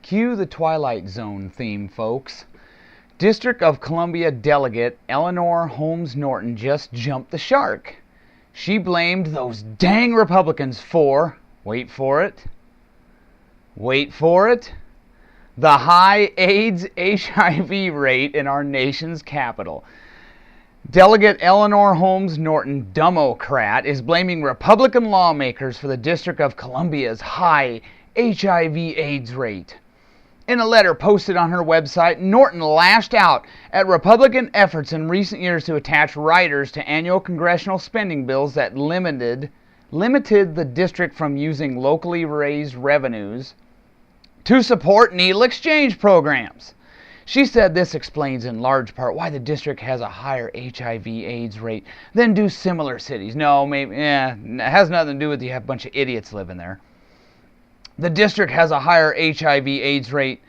Cue the Twilight Zone theme, folks. District of Columbia Delegate Eleanor Holmes Norton just jumped the shark. She blamed those dang Republicans for, wait for it, the high AIDS HIV rate in our nation's capital. Delegate Eleanor Holmes Norton, Democrat, is blaming Republican lawmakers for the District of Columbia's high HIV/AIDS rate. In a letter posted on her website, Norton lashed out at Republican efforts in recent years to attach riders to annual congressional spending bills that limited the district from using locally raised revenues to support needle exchange programs. She said this explains in large part why the district has a higher HIV/AIDS rate than do similar cities. No, maybe, it has nothing to do with you have a bunch of idiots living there. The district has a higher HIV/AIDS rate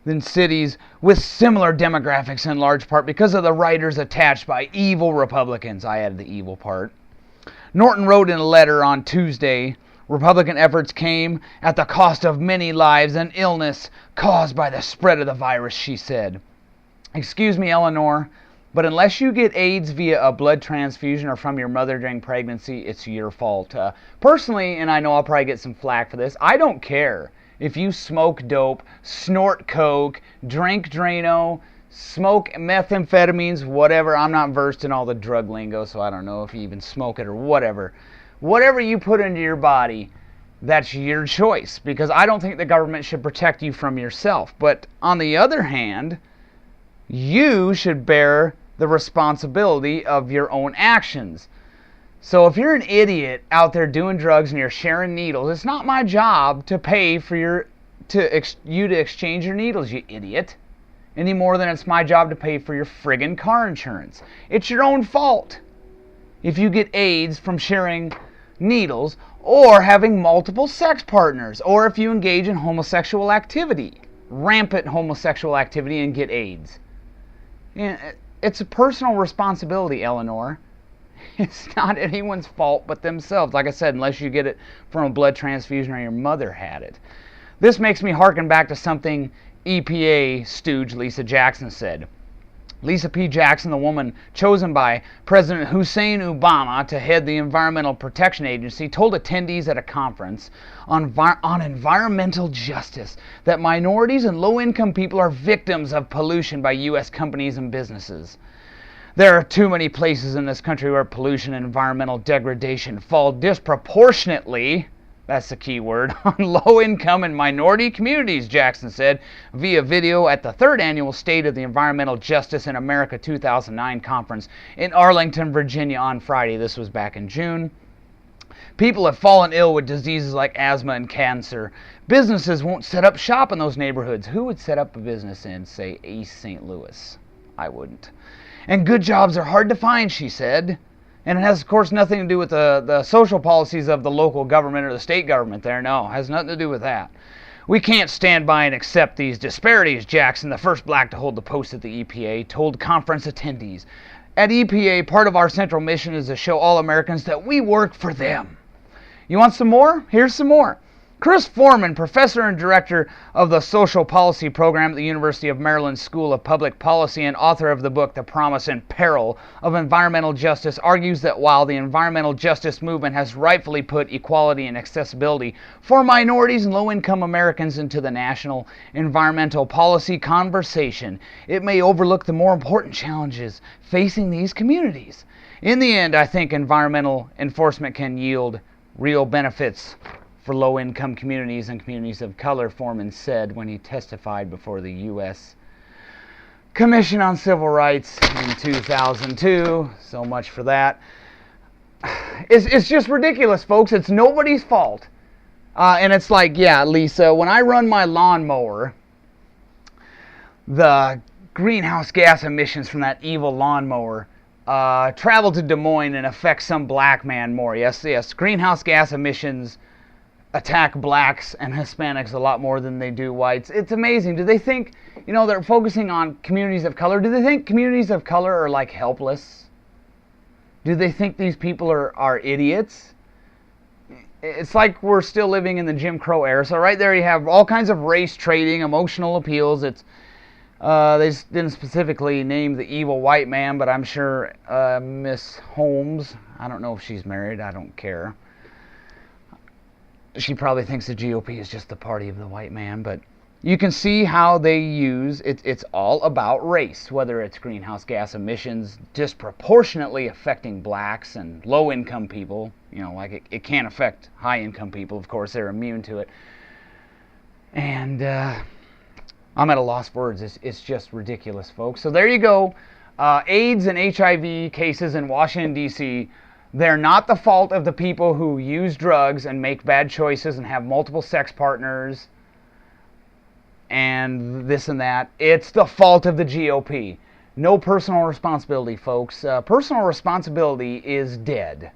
than cities with similar demographics in large part because of the riders attached by evil Republicans. I added the evil part. Norton wrote in a letter on Tuesday, Republican efforts came at the cost of many lives and illness caused by the spread of the virus, she said. Excuse me, Eleanor, but unless you get AIDS via a blood transfusion or from your mother during pregnancy, it's your fault. Personally, and I know I'll probably get some flack for this, I don't care if you smoke dope, snort coke, drink Drano, smoke methamphetamines, whatever. I'm not versed in all the drug lingo, so I don't know if you even smoke it or whatever. Whatever you put into your body, that's your choice, because I don't think the government should protect you from yourself. But on the other hand, you should bear the responsibility of your own actions. So if you're an idiot out there doing drugs and you're sharing needles, it's not my job to pay for you to exchange your needles, you idiot. Any more than it's my job to pay for your friggin' car insurance. It's your own fault if you get AIDS from sharing needles or having multiple sex partners, or if you engage in homosexual activity, rampant homosexual activity, and get AIDS. It's a personal responsibility, Eleanor. It's not anyone's fault but themselves. Like I said, unless you get it from a blood transfusion or your mother had it. This makes me harken back to something EPA stooge Lisa Jackson said. Lisa P. Jackson, the woman chosen by President Hussein Obama to head the Environmental Protection Agency, told attendees at a conference on environmental justice that minorities and low-income people are victims of pollution by U.S. companies and businesses. There are too many places in this country where pollution and environmental degradation fall disproportionately, that's the key word, on low-income and minority communities, Jackson said via video at the 3rd Annual State of the Environmental Justice in America 2009 conference in Arlington, Virginia on Friday. This was back in June. People have fallen ill with diseases like asthma and cancer. Businesses won't set up shop in those neighborhoods. Who would set up a business in, say, East St. Louis? I wouldn't. And good jobs are hard to find, she said. And it has, of course, nothing to do with the social policies of the local government or the state government there. No, it has nothing to do with that. We can't stand by and accept these disparities, Jackson, the first black to hold the post at the EPA, told conference attendees. At EPA, part of our central mission is to show all Americans that we work for them. You want some more? Here's some more. Chris Foreman, professor and director of the Social Policy Program at the University of Maryland School of Public Policy and author of the book The Promise and Peril of Environmental Justice, argues that while the environmental justice movement has rightfully put equality and accessibility for minorities and low-income Americans into the national environmental policy conversation, it may overlook the more important challenges facing these communities. In the end, I think environmental enforcement can yield real benefits for low-income communities and communities of color, Foreman said when he testified before the U.S. Commission on Civil Rights in 2002. So much for that. It's just ridiculous, folks. It's nobody's fault. And it's like, yeah, Lisa, when I run my lawnmower, the greenhouse gas emissions from that evil lawnmower travel to Des Moines and affect some black man more. Yes, greenhouse gas emissions attack blacks and Hispanics a lot more than they do whites. It's amazing. Do they think, they're focusing on communities of color? Do they think communities of color are like helpless? Do they think these people are idiots? it's like we're still living in the Jim Crow era. So right there you have all kinds of race trading, emotional appeals. It's they didn't specifically name the evil white man, but I'm sure Miss Holmes, I don't know if she's married, I don't care. She probably thinks the GOP is just the party of the white man, but you can see how they use it. It's all about race, whether it's greenhouse gas emissions disproportionately affecting blacks and low-income people. You know, like it can't affect high-income people. Of course, they're immune to it. And I'm at a loss for words. It's just ridiculous, folks. So there you go. AIDS and HIV cases in Washington, D.C., they're not the fault of the people who use drugs and make bad choices and have multiple sex partners and this and that. It's the fault of the GOP. No personal responsibility, folks. Personal responsibility is dead.